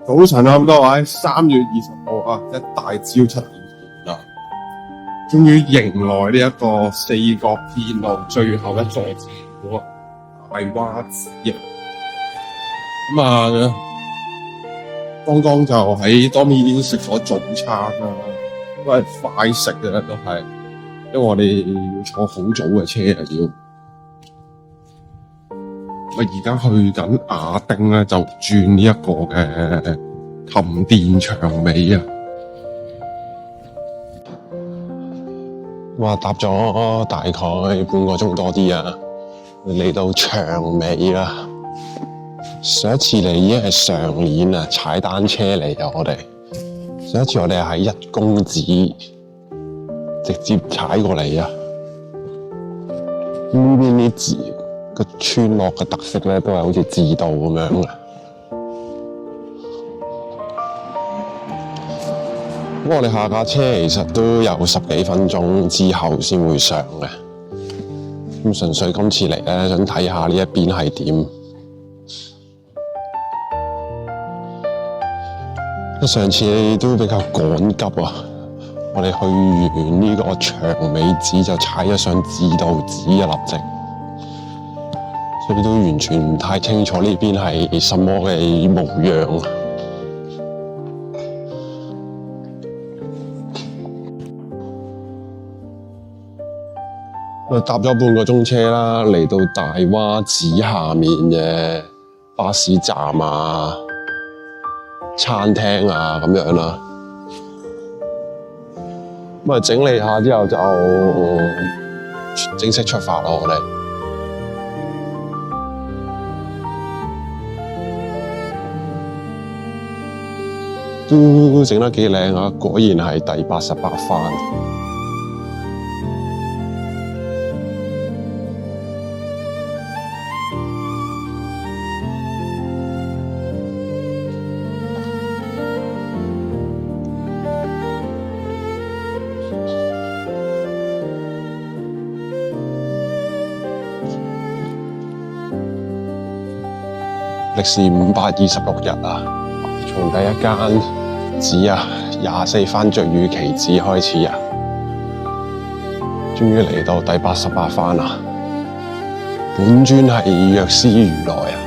早晨啊，咁多位，3月20號啊，一大朝7點啦，終於迎來呢一個四國遍路最後一座寺廟啊，大窪寺啊。咁啊，剛剛就喺多面食咗早餐啦，都係快食嘅都係，因為我哋要坐好早嘅車啊要。我而家去緊亞丁咧，就轉呢一個嘅琴電長尾啊！哇，搭咗大概半個鐘多啲啊，嚟到長尾啦。上一次嚟已經係上年啊，踩單車嚟啊，我哋上一次我哋係喺一公子直接踩過嚟啊。呢邊啲字個村落嘅特色咧，都係好似自道咁樣嘅。咁我哋下架車其實都有10幾分鐘之後先會上嘅。咁純粹今次嚟咧，想睇下呢一邊係點。上次都比較趕急啊，我哋去完呢個長尾寺就踩咗上自道寺嘅立直。所以都完全唔太清楚呢邊係什麼嘅模樣。我搭咗半個鐘車啦，嚟到大窪寺下面嘅巴士站啊、餐廳啊咁樣啦。咁啊整理下之後就正式出發咯，我哋。都整得幾靚啊！果然係第88番。歷時526日啊！從第一間寺啊，24番追雨期寺開始啊，終於嚟到第88番啦！本尊係藥師如來啊！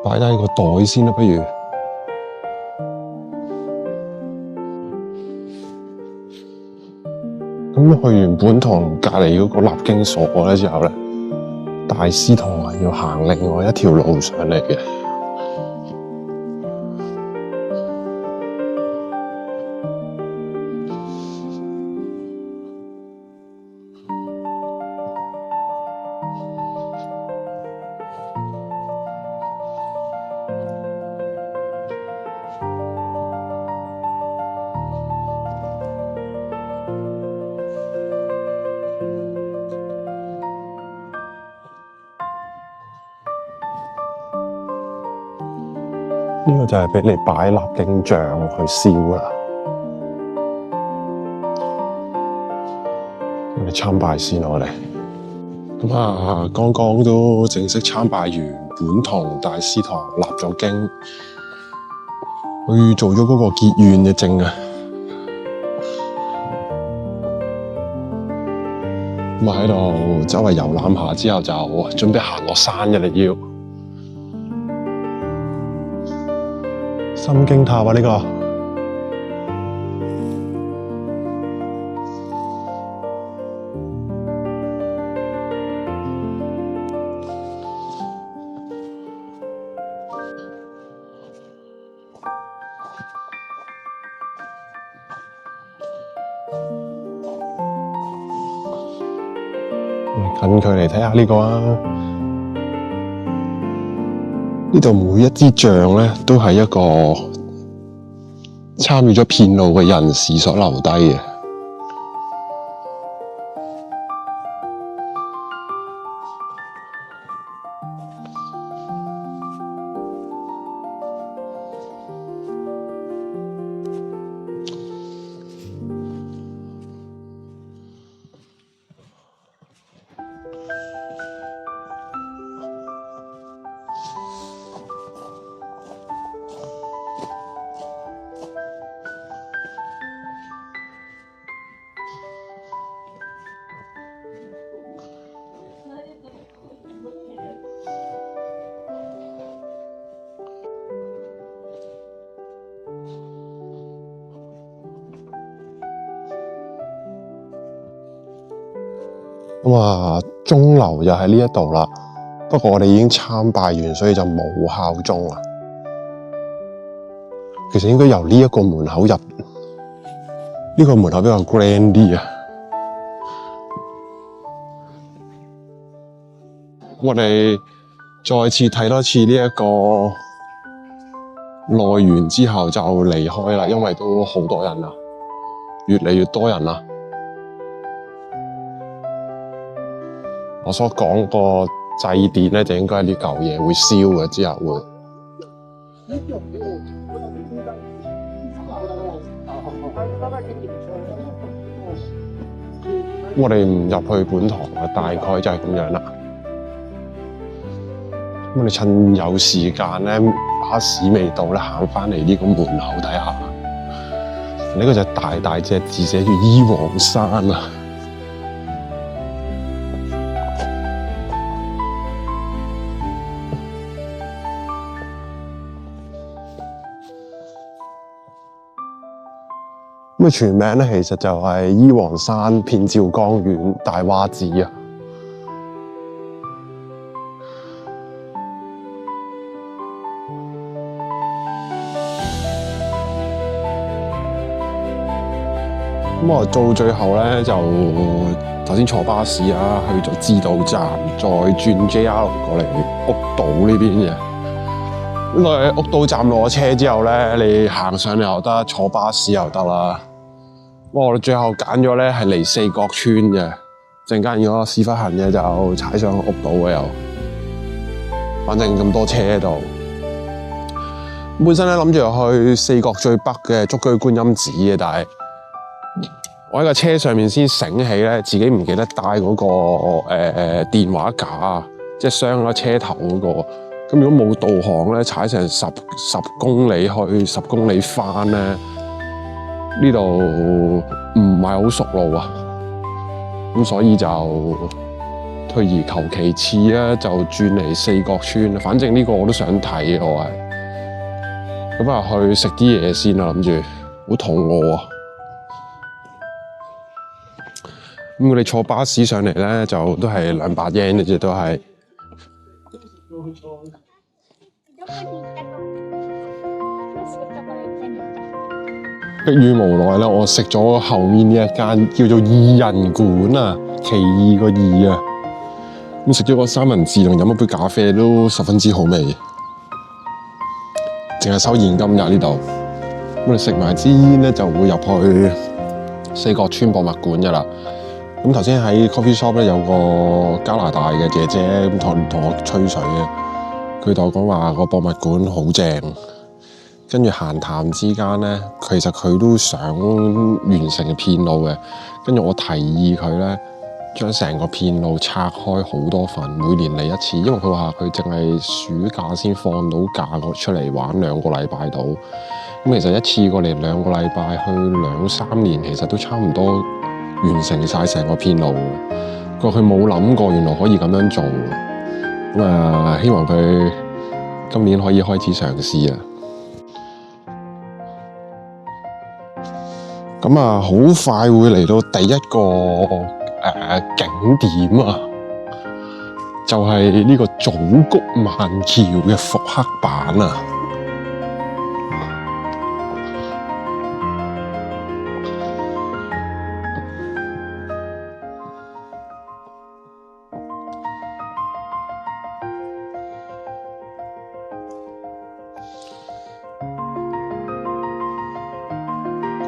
擺低個袋先啦，不如。咁去完本堂隔離嗰個立經所咧之後咧，大師同我要行另外一條路上嚟嘅。呢個就係俾你擺蠟鏡像去燒啦。我哋參拜先我哋。咁啊，剛剛都正式參拜完本堂大師堂，立咗經，去做咗嗰個結願嘅證啊。咁啊喺度周圍遊覽下之後，就準備行落山嘅啦要。心經塔啊呢個。近距離睇下呢個啊！呢度每一支像咧，都係一個參與咗騙路嘅人士所留低嘅。咁啊，鐘樓又喺呢一度啦。不過我哋已經參拜完，所以就冇敲鐘啦。其實應該由呢一個門口入，呢個門口比較 grand 啲啊。我哋再次睇多次呢一個內園之後就離開啦，因為都好多人啦，越嚟越多人啦。我所講個祭典咧，就應該係呢嚿嘢會燒嘅，之後會。我哋唔入去本堂嘅，大概就係咁樣啦。咁我哋趁有時間咧，巴士未到咧，行返嚟呢個門口睇下。呢個就大大隻字寫住醫王山啊！咁全名咧，其實就係醫王山遍照江苑大窪寺啊。咁我到最後咧，就頭先坐巴士啊，去咗知道站，再轉 JR 過嚟屋島呢邊嘅。咁喺屋島站落車之後咧，你行上嚟又得，坐巴士又得啦。我哋最後揀咗咧係嚟四角村嘅，陣間如果屎忽痕嘅就踩上屋島嘅又，反正咁多車喺度。本身咧諗住去四角最北嘅竹居觀音寺嘅，但係我喺個車上面先醒起咧，自己唔記得帶嗰個電話架，即係雙咗車頭嗰個。咁如果冇導航咧，踩成十公里去10公里返咧，呢度唔係好熟路啊。咁所以就退而求其次啦，就轉嚟四角村。反正呢個我都想睇，我係咁啊，去食啲嘢先啦，諗住好肚餓啊。咁我哋坐巴士上嚟咧，就都係200 yen 嘅啫，都係。迫於無奈啦，我食咗後面呢一間叫做異人館啊，奇異個異啊。咁食咗個三文治同飲一杯咖啡都十分之好味，淨係收現金㗎呢度。我哋食埋支煙咧，就會入去四角村博物館㗎啦。咁頭先喺 coffee shop 咧，有個加拿大嘅姐姐咁同我吹水嘅，佢同我講話個博物館好正，跟住閒談之間咧，其實佢都想完成片路嘅。跟住我提議佢咧，將成個片路拆開好多份，每年嚟一次。因為佢話佢淨係暑假先放到假出嚟玩2個禮拜到。咁其實一次過嚟2個禮拜，去2、3年，其實都差唔多完成晒成個片路。佢話佢冇諗過，原來可以咁樣做。咁啊，希望佢今年可以開始嘗試啊！咁啊，好快會嚟到第一個景點啊，就係呢個祖谷萬橋嘅復刻版啊！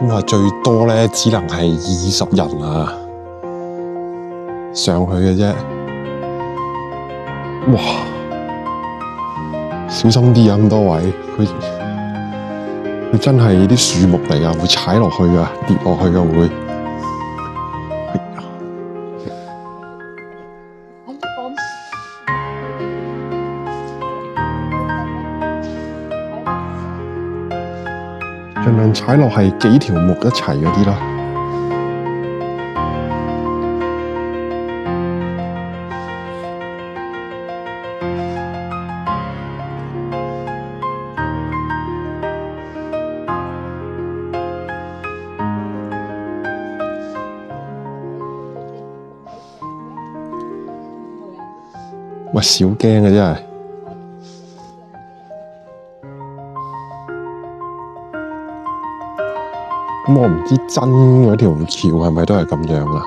咁話最多咧，只能係20人啊，上去嘅啫。哇！小心啲啊，咁多位，佢真係啲樹木嚟噶，會踩落去噶，跌落去噶會。盡量踩落係幾條木一齊嗰啲啦。喂，少驚嘅真係。咁我唔知真嗰條橋係咪都係咁樣啊？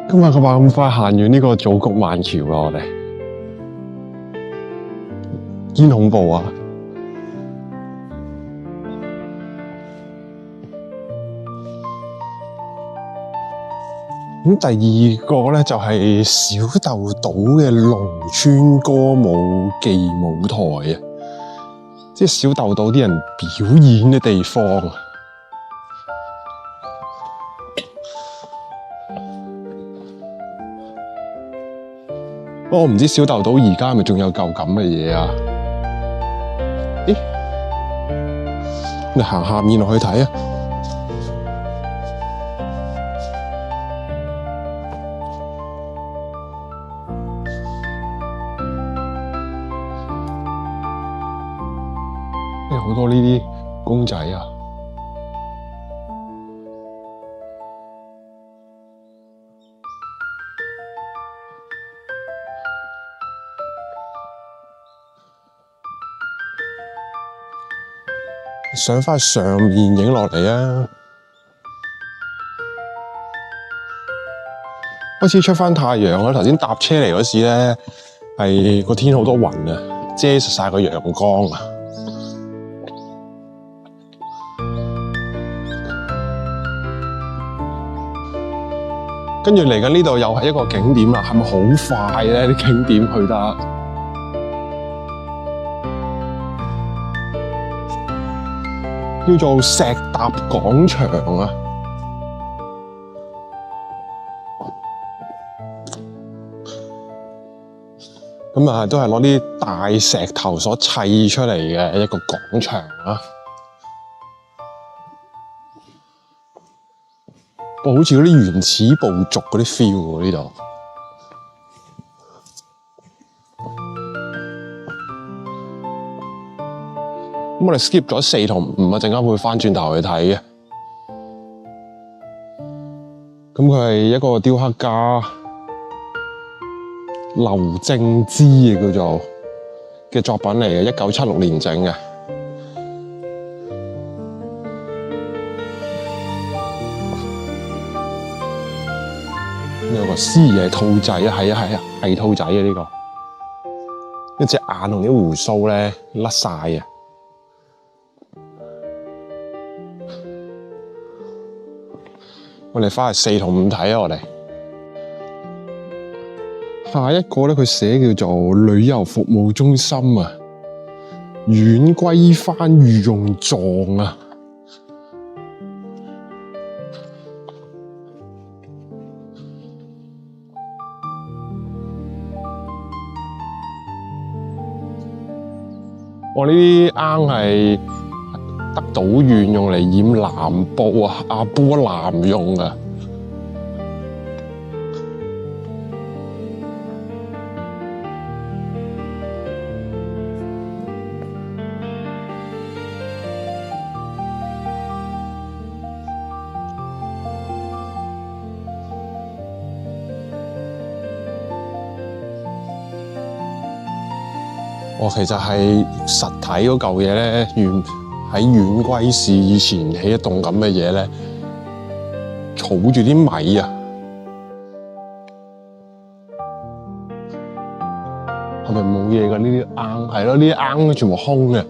今日佢話咁快行完呢個祖谷萬橋啊，我哋堅恐怖啊！咁第二個咧就係小豆島嘅農村歌舞伎舞台啊，即係小豆島啲人表演嘅地方啊。不過我唔知小豆島而家係咪仲有舊咁嘅嘢啊？咦，你行下面落去睇啊！好多呢啲公仔啊！上返上面影落嚟啊！開始出返太陽啦！頭先搭車嚟嗰時咧，係個天好多雲啊，遮實晒個陽光啊！跟住嚟緊呢度又係一個景點啦，係咪好快咧？啲景點去得叫做石搭廣場啊！咁啊，都係攞啲大石頭所砌出嚟嘅一個廣場啊！好似嗰啲原始部族嗰啲 feel 喎呢度。咁我哋 skip 咗4同5啊，陣間會返轉頭去睇嘅。咁佢係一個雕刻家劉正之嘅叫做嘅作品嚟嘅，1976年整嘅。有個獅爺兔仔啊，係兔仔嘅呢個，一隻眼同啲鬍鬚咧甩晒啊！我哋翻去4同5睇啊，我哋下一個咧，佢寫叫做旅遊服務中心啊，阮歸番御用狀啊。我呢啲罌係德島縣用嚟染藍布啊，阿波藍用嘅。我其實係實體嗰嚿嘢咧，喺阮歸市以前起一棟咁嘅嘢咧，儲住啲米啊，係咪冇嘢㗎？呢啲罌係咯，呢啲罌全部空嘅。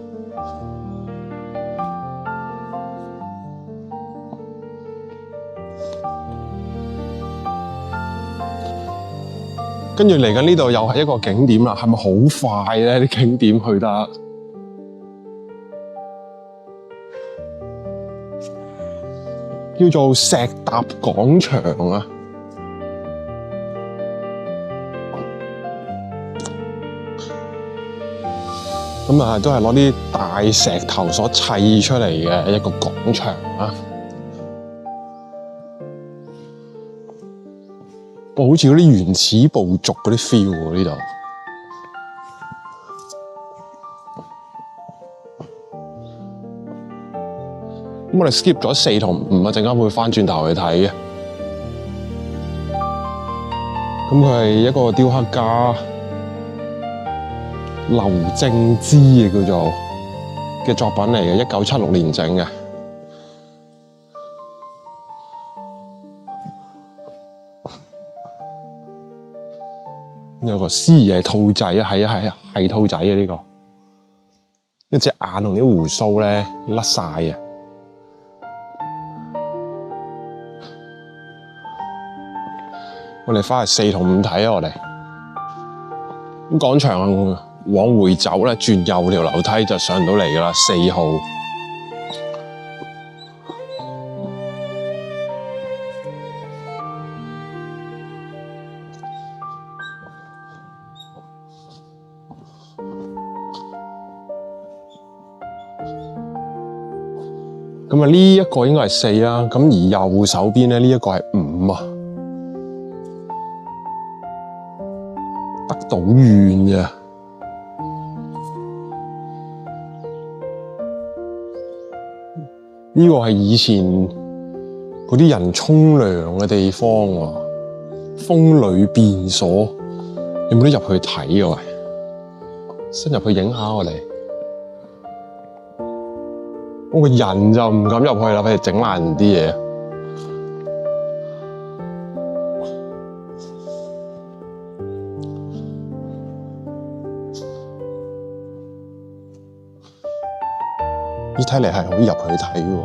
跟住嚟緊呢度又係一個景點啦，係咪好快咧？啲景點去得叫做石搭廣場啊！咁啊，都係攞啲大石頭所砌出嚟嘅一個廣場啊！好似嗰啲原始部族嗰啲 feel 喎呢度。咁我哋 skip 咗4同5啊，陣間會翻轉頭去睇嘅。咁佢係一個雕刻家劉正之嘅叫做嘅作品嚟嘅，1976年整嘅。有個獅爺兔仔啊，係兔仔嘅呢個，一隻眼同啲鬍鬚咧甩晒啊！我哋翻去4同5睇啊，我哋咁廣場往回走咧，轉右條樓梯就上到嚟㗎啦，4號。咁啊，呢一個應該係4啦，咁而右手邊咧呢一個係5啊，德島縣嘅。呢個係以前嗰啲人沖涼嘅地方喎，風呂變所，有冇得入去睇啊？喂，伸入去影下我哋。我個人就唔敢入去啦，俾佢整爛啲嘢。依睇嚟係可以入去睇嘅。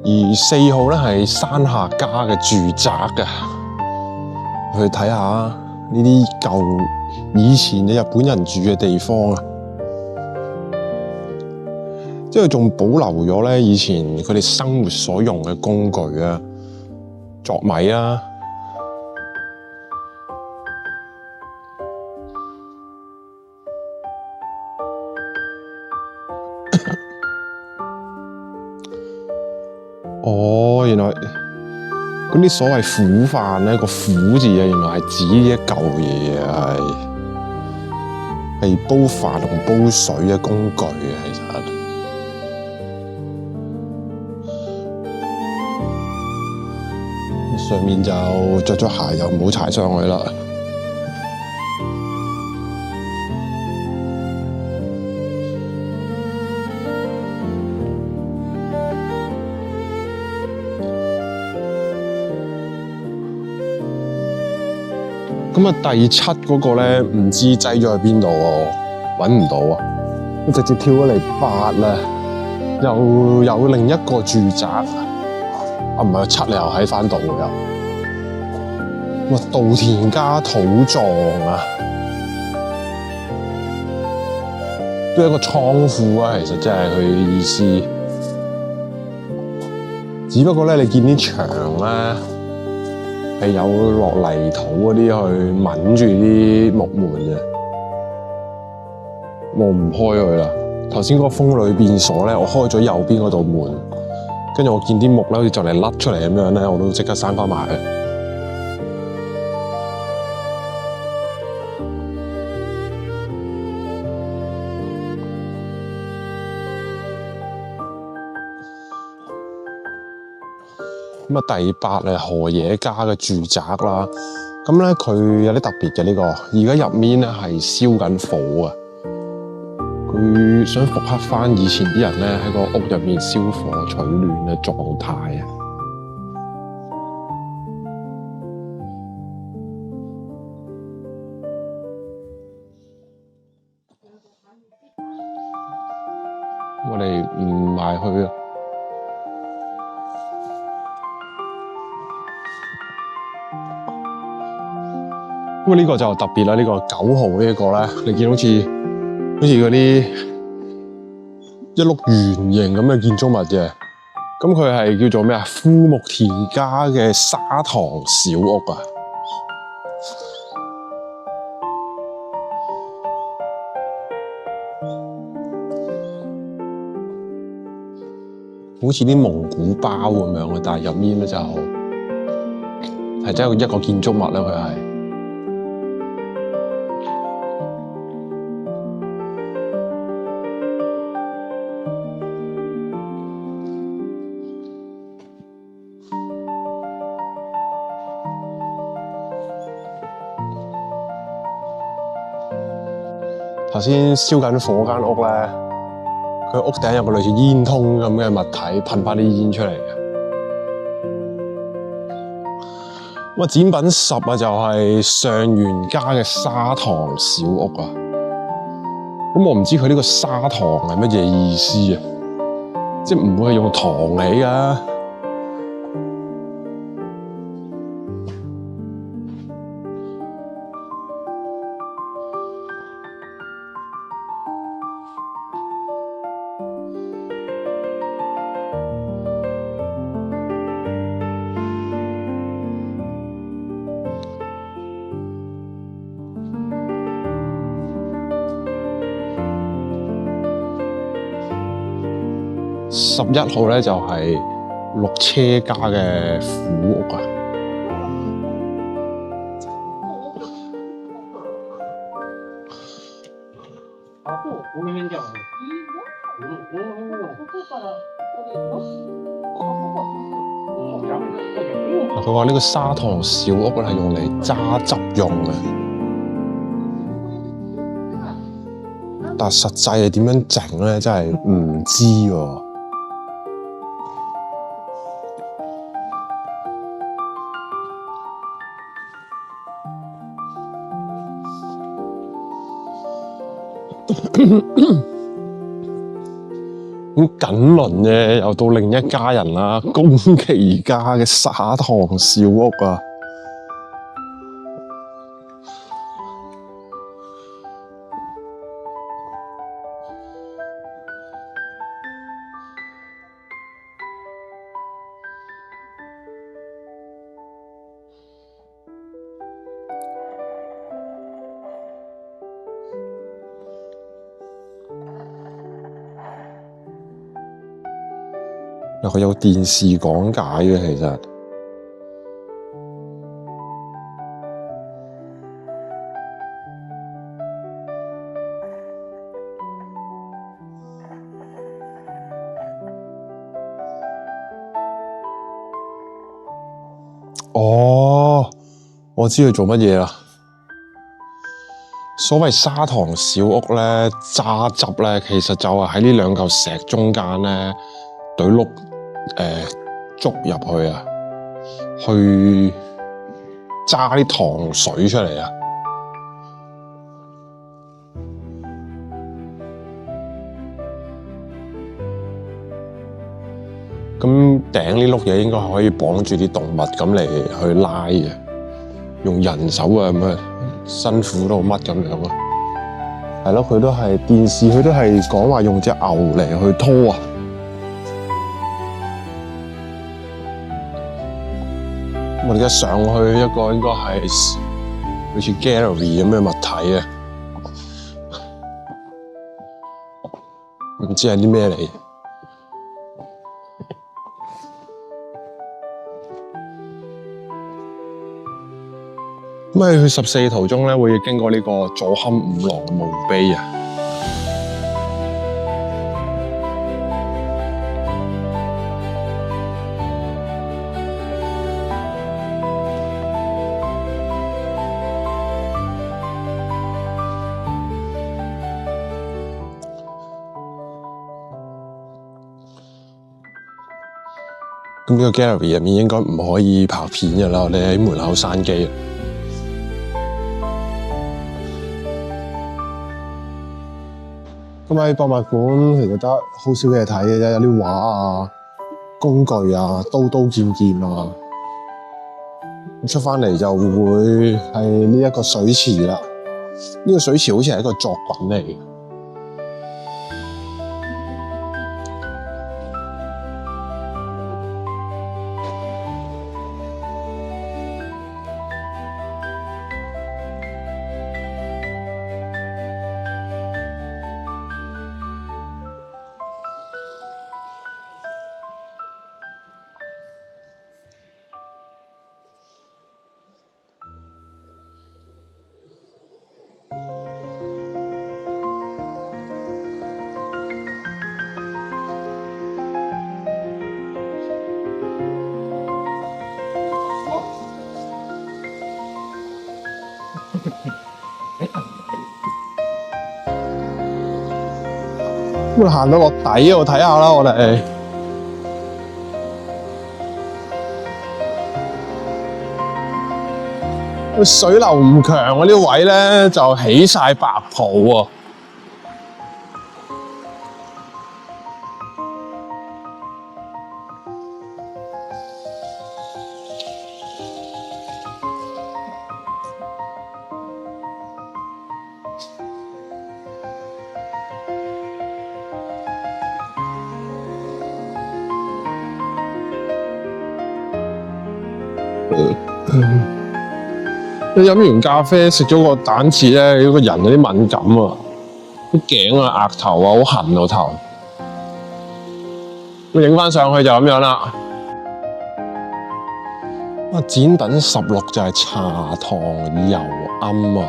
而4號咧係山下家嘅住宅嘅，去睇下呢啲舊以前嘅日本人住嘅地方啊。即係仲保留咗咧以前佢哋生活所用嘅工具啊，作米啊，哦，原來嗰啲所謂苦飯咧，個苦字啊，原來係指呢一嚿嘢啊，係煲飯同煲水嘅工具啊，其實。上面就着咗鞋就唔好踩上去啦。咁啊，第七嗰個咧唔知擠咗喺邊度喎，揾唔到啊！我直接跳咗嚟8啦，又有另一個住宅啊，唔係7，你又喺翻度又。哇！稻田加土葬啊，都係一個倉庫啊，其實真係佢嘅意思。只不過咧，你見啲牆咧係有落泥土嗰啲去抿住啲木門嘅，我唔開佢啦。頭先嗰個風裏變鎖咧，我開咗右邊嗰道門，跟住我見啲木咧好似就嚟甩出嚟咁樣咧，我都即刻閂翻埋去。咁啊，第8係河野家嘅住宅啦。咁咧佢有啲特別嘅呢個，而家入面咧係燒緊火啊！佢想復刻翻以前啲人咧喺個屋入面燒火取暖嘅狀態啊！我哋唔埋去啊！咁呢個就特別啦，呢個9號呢一個咧，你見好似嗰啲一碌圓形咁嘅建築物嘅，咁佢係叫做咩啊？富木田家嘅砂糖小屋啊！好似啲蒙古包咁樣嘅，但係入面咧就係真係一個建築物咧，佢係。頭先燒緊火間屋咧，佢屋頂有個類似煙通咁嘅物體噴翻啲煙出嚟嘅。咁啊，展品10啊，就係上元家嘅砂糖小屋啊。咁我唔知佢呢個砂糖係乜嘢意思啊？即係唔會係用糖起㗎。11號咧就係綠車家嘅苦屋啊。佢話呢個砂糖小屋係用嚟揸汁用嘅，但實際係點樣整咧，真係唔知喎。咁緊鄰嘅又到另一家人啦，宮崎家嘅砂糖小屋啊。佢有電視講解嘅，其實哦，我知佢做乜嘢啦。所謂砂糖小屋咧，榨汁咧，其實就係喺呢兩嚿石中間咧，懟碌竹入去啊，去揸啲糖水出嚟啊。咁頂呢碌嘢應該係可以綁住啲動物咁嚟去拉嘅，用人手啊咁啊辛苦到乜咁樣啊？係咯，佢都係電視，佢都係講話用隻牛嚟去拖啊。我哋而家上去一個應該係好似 gallery 咁嘅物體啊，唔知係啲咩嚟。咁喺去14途中咧，會經過呢個佐堪五郎墓碑啊。咁呢個 gallery 入面應該唔可以拍片㗎啦，我哋喺門口閂機。咁喺博物館其實得好少嘢睇嘅啫，有啲畫啊、工具啊、刀刀劍劍啊。出返嚟就會係呢一個水池啦。呢個水池好似係一個作品嚟嘅。咁行到落底嗰度睇下啦，我哋個水流唔強，嗰啲位咧就起晒白泡喎。你飲完咖啡食咗個蛋治咧，你個人有啲敏感啊，啲頸啊、額頭啊好痕個頭。咁影翻上去就咁樣啦。展品16就係茶糖油庵啊。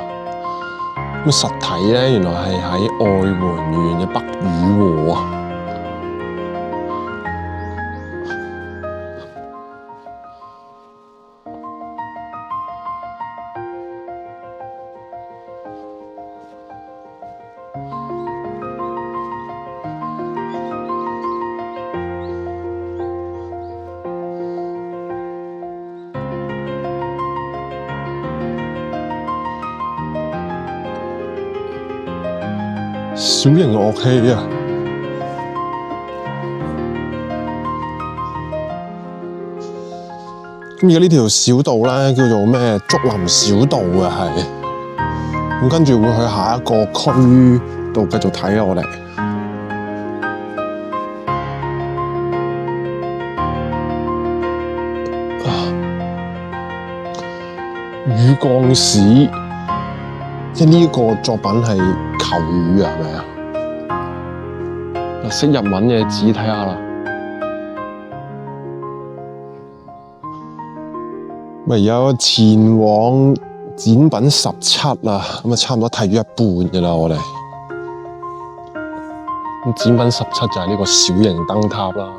咁實體咧原來係喺愛媛縣嘅北雨和啊。小型樂器啊！咁而家呢條小道咧叫做咩？竹林小道啊，係。咁跟住會去下一個區度繼續睇啊，我哋。雨降市，即係呢個作品係求雨啊，係咪啊？嗱，識日文嘅字睇下啦。咪有前往展品17啦，咁啊差唔多睇咗一半㗎啦，我哋。咁展品17就係呢個小型燈塔啦。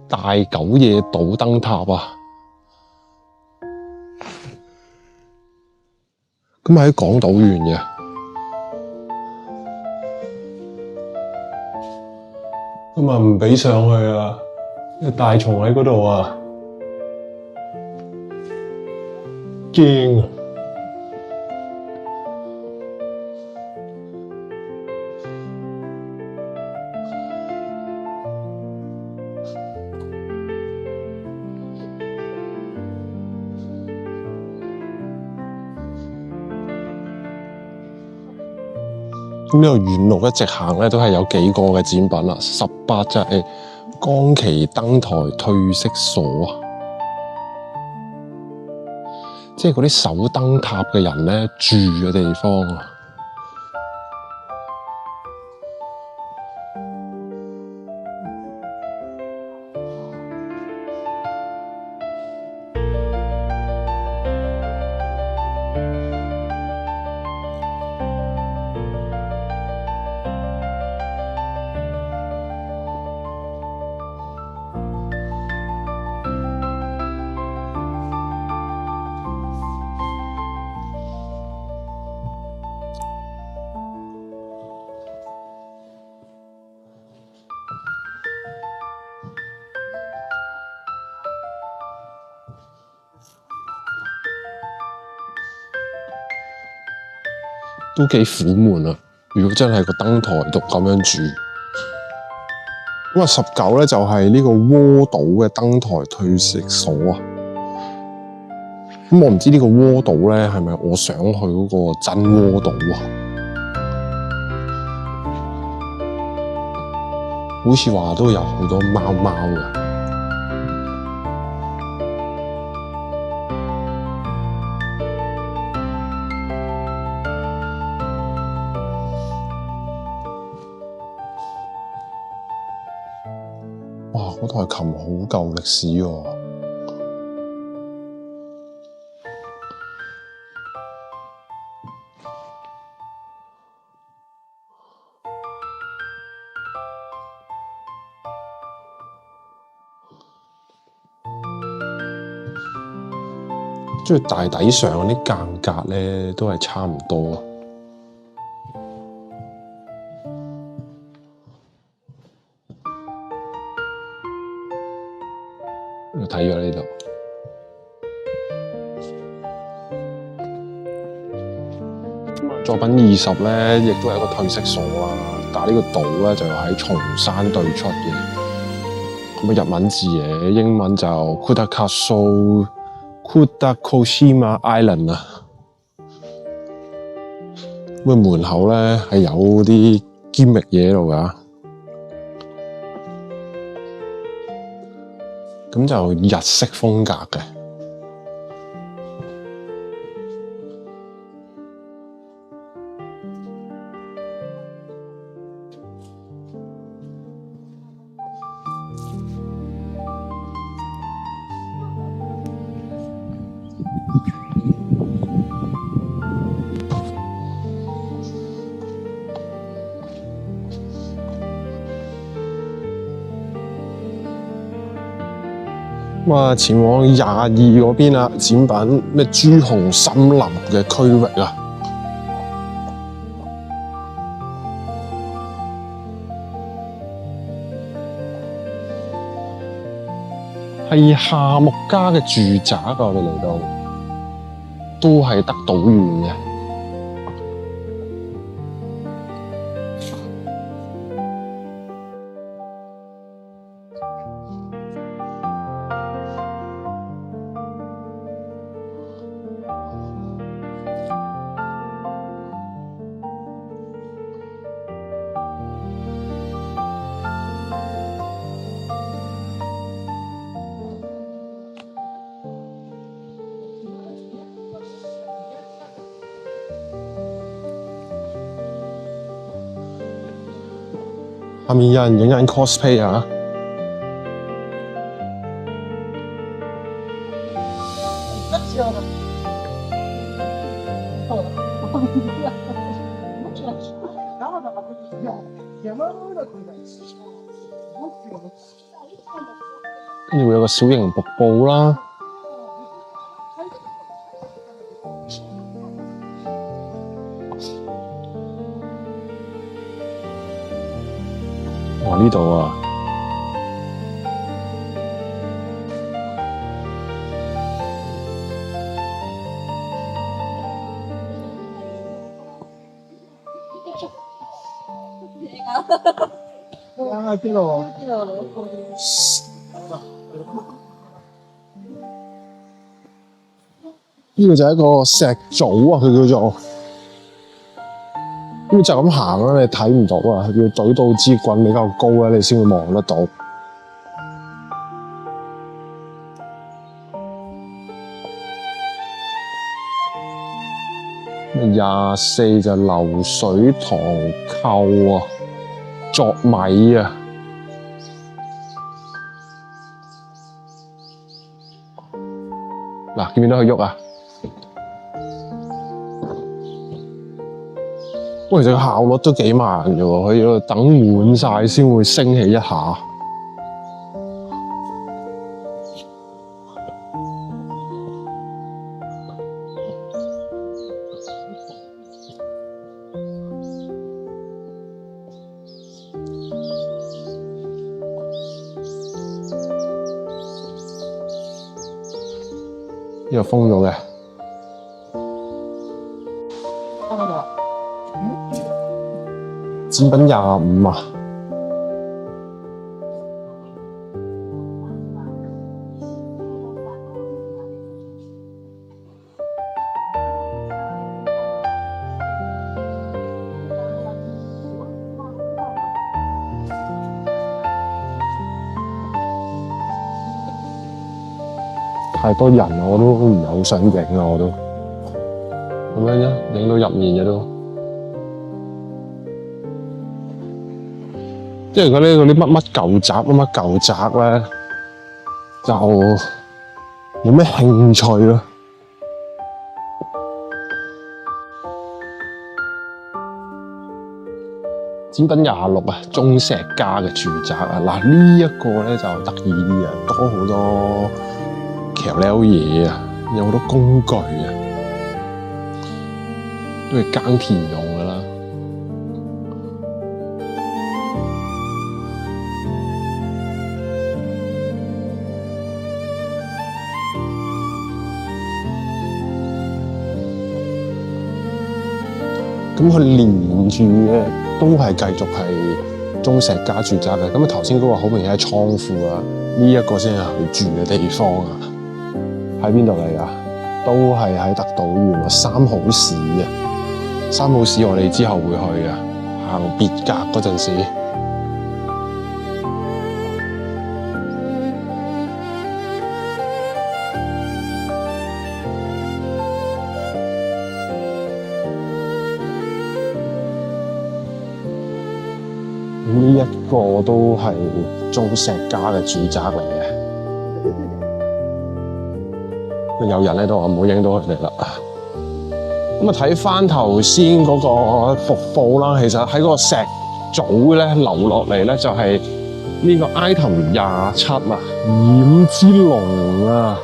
大久野島燈塔啊！咁喺港島縣嘅，咁啊唔俾上去啊！有大蟲喺嗰度啊，驚啊！咁呢個沿路一直行咧，都係有幾個嘅展品啦。18就係江崎燈台褪色所啊，即係嗰啲守燈塔嘅人咧住嘅地方啊。都幾苦悶啊！如果真係個燈台度咁樣住，咁啊19咧就係呢個窩島嘅燈台褪色所啊。咁我唔知呢個窩島咧係咪我想去嗰個真窩島啊？好似話都有好多貓貓嘅。哇！嗰台琴好舊歷史喎。即係大抵上嗰啲間隔咧，都係差唔多。我睇咗呢度。作品20咧，亦都係一個褪色所啦，但係呢個島咧就喺松山對出嘅。咁啊日文字嘅，英文就 Kutakoshima Island 啊。咁啊門口咧係有啲堅力嘢喺度㗎。咁就日式風格嘅。咁啊，前往22嗰邊啊，展品咩朱紅森林嘅區域啊，係夏目家嘅住宅啊，我哋嚟到都係得島縣嘅。下面有人影緊 cosplay 啊！跟住會有個小型瀑布啦。哇！呢度啊〜呢個就係一個石組啊，佢叫做，咁就咁行啦，你睇唔到啊，佢要懟到支棍比較高咧，你先會望得到。24就流水塘扣啊，作米啊。嗱，見唔見到佢喐啊？不過其實個效率都幾慢嘅喎，佢要等滿晒先會升起一下。呢個封咗嘅。展品25啊！太多人啦，我都唔係好想影啊，我都咁樣啫，影到入面嘅都。即係嗰啲乜舊宅乜舊宅咧，就冇咩興趣咯。展品26啊，中石家嘅住宅啊，嗱呢一個咧就得意啲啊，多好多騎呢嘢啊，有好多工具啊，都係耕田用㗎啦。咁佢連住嘅都係繼續係中石家住宅嘅。咁啊頭先嗰個好明顯係倉庫啊，呢一個先係佢住嘅地方啊。喺邊度嚟㗎？都係喺特島縣喎，三好市啊。三好市我哋之後會去啊，行別格嗰陣時。呢一個都係中石家嘅住宅嚟嘅。有人喺度，我唔好影到佢哋啦。咁啊，睇翻頭先嗰個瀑布啦，其實喺嗰個石組咧流落嚟咧，就係呢個 item 27啊，染之龍啊。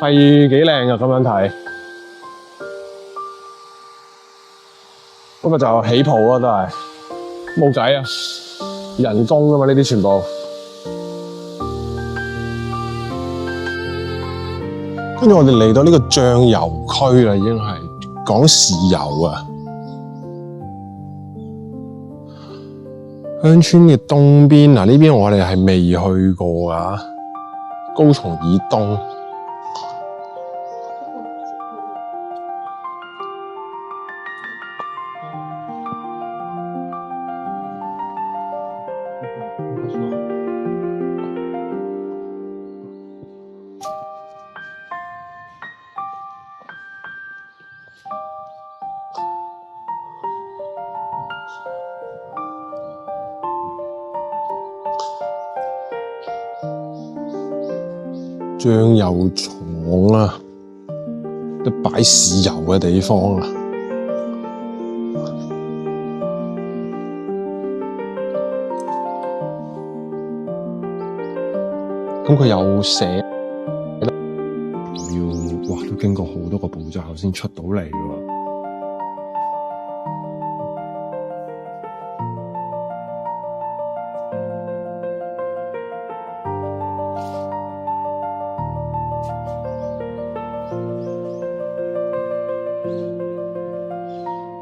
係幾靚啊！咁樣睇，不過就起泡啊，都係冇計啊！人工㗎嘛，呢啲全部。跟住我哋嚟到呢個醬油區啦，已經係講豉油啊。鄉村嘅東邊嗱，呢邊我哋係未去過㗎，高松以東。醬油廠啊，都擺豉油嘅地方啊。咁佢有寫，都經過好多個步驟先出到嚟喎。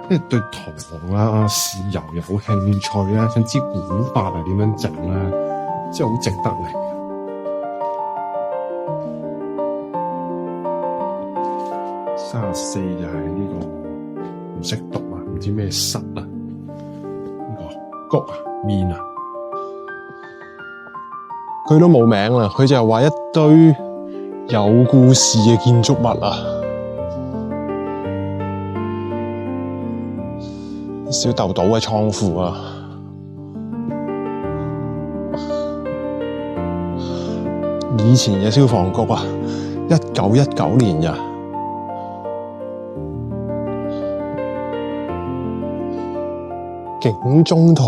即係對糖啊、豉油有興趣咧，想知古法係點樣整咧，即係好值得嚟。34就係呢個唔識讀啊，唔知咩室啊，呢個谷啊面啊，佢都冇名啦，佢就係話一堆有故事嘅建築物啊。小豆島嘅倉庫啊，以前嘅消防局啊，1919年呀，警鐘台，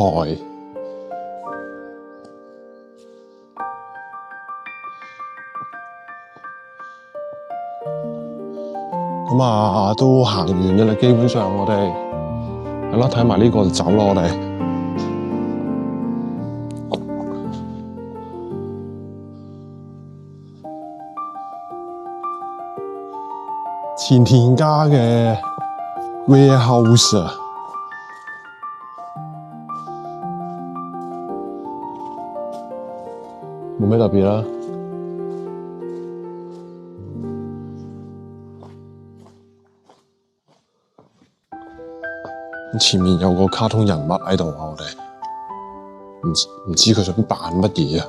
咁啊都行完嘅啦，基本上我哋。係咯，睇埋呢個就走咯，我哋。前田家嘅 warehouse 啊，冇咩特別啦。前面有個卡通人物喺度啊，我哋唔知佢想扮乜嘢啊？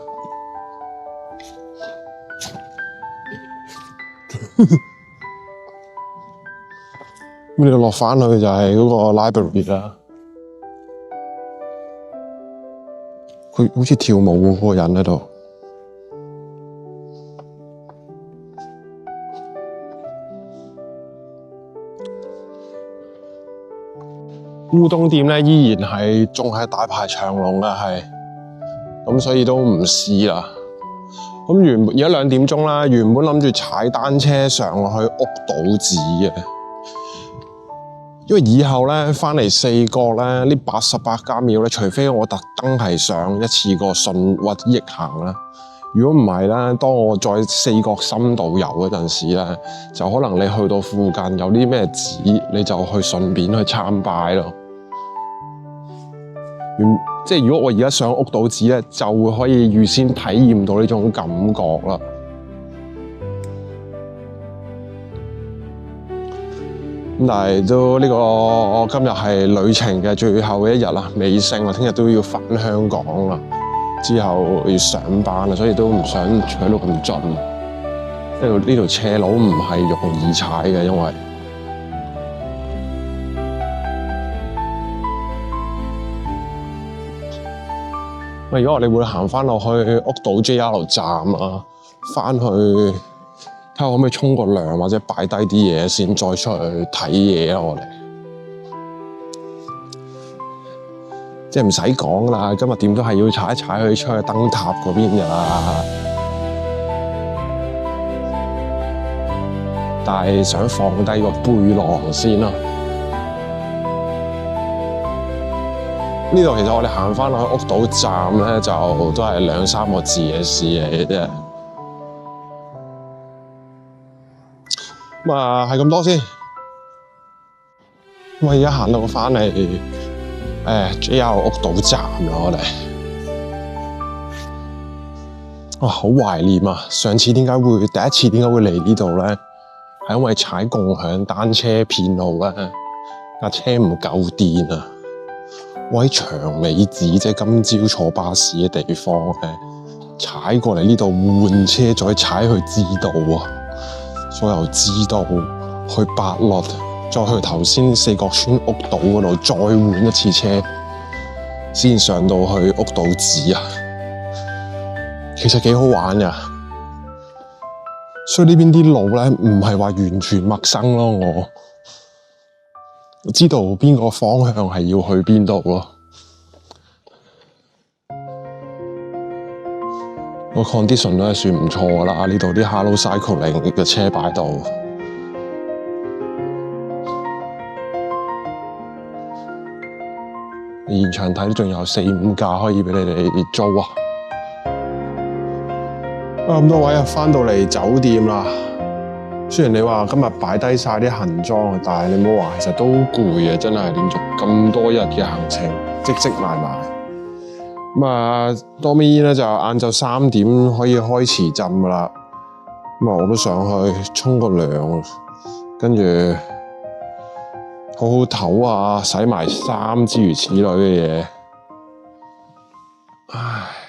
咁你落返去就係嗰個 library 啦。佢好似跳舞嗰個人喺度。烏冬店咧依然係仲係大排長龍嘅，係咁，所以都唔試啦。咁而家2點鐘啦，原本諗住踩單車上去屋島寺嘅，因為以後咧返嚟4國咧呢88間廟咧，除非我特登係上一次個順或者逆行啦。如果唔係咧，當我再4國深度遊嗰陣時咧，就可能你去到附近有啲咩寺，你就去順便去參拜咯。即係如果我而家上屋島寺咧，就會可以預先體驗到呢種感覺啦。咁但係都呢個我今日係旅程嘅最後嘅一日啦，尾聲啦，聽日都要返香港啦，之後要上班啦，所以都唔想取到咁盡。呢條斜路唔係容易踩嘅，因為如果我哋會行返落去屋島 JR 站啊，返去睇下可唔可以沖個涼或者擺低啲嘢先，再出去睇嘢啊！我哋即係唔使講啦，今日點都係要踩一踩去出去燈塔嗰邊㗎啦。但係想放低個背囊先咯。呢度其實我哋行返落去屋島站咧，就都係2-3個字嘅事嚟嘅啫。咁啊，係咁多先。咁而家行到返嚟JR 屋島站啦，我哋。哇，好懷念啊！上次第一次點解會嚟呢度咧？係因為踩共享單車片路咧，架車唔夠電啊！我喺長尾寺，即係今朝坐巴士嘅地方咧，踩過嚟呢度換車，再踩去知道啊！所由知道去百樂，再去頭先4角村屋島嗰度，再換一次車，先上到去屋島寺啊！其實幾好玩㗎，所以呢邊啲路咧唔係話完全陌生咯，我知道邊個方向係要去邊度咯。個 condition 都係算唔錯噶啦，呢度啲 Hello Cycling 嘅車擺度。現場睇都仲有4-5架可以俾你哋租啊！咁多位啊，返到嚟酒店啦。雖然你話今日擺低晒啲行裝，但係你冇話其實都攰啊！真係連續咁多日嘅行程，積埋埋。咁啊，多咪咧就晏晝3點可以開始浸噶啦。咁啊，我都上去沖個涼，跟住好好唞啊，洗埋衫之如此類嘅嘢。唉。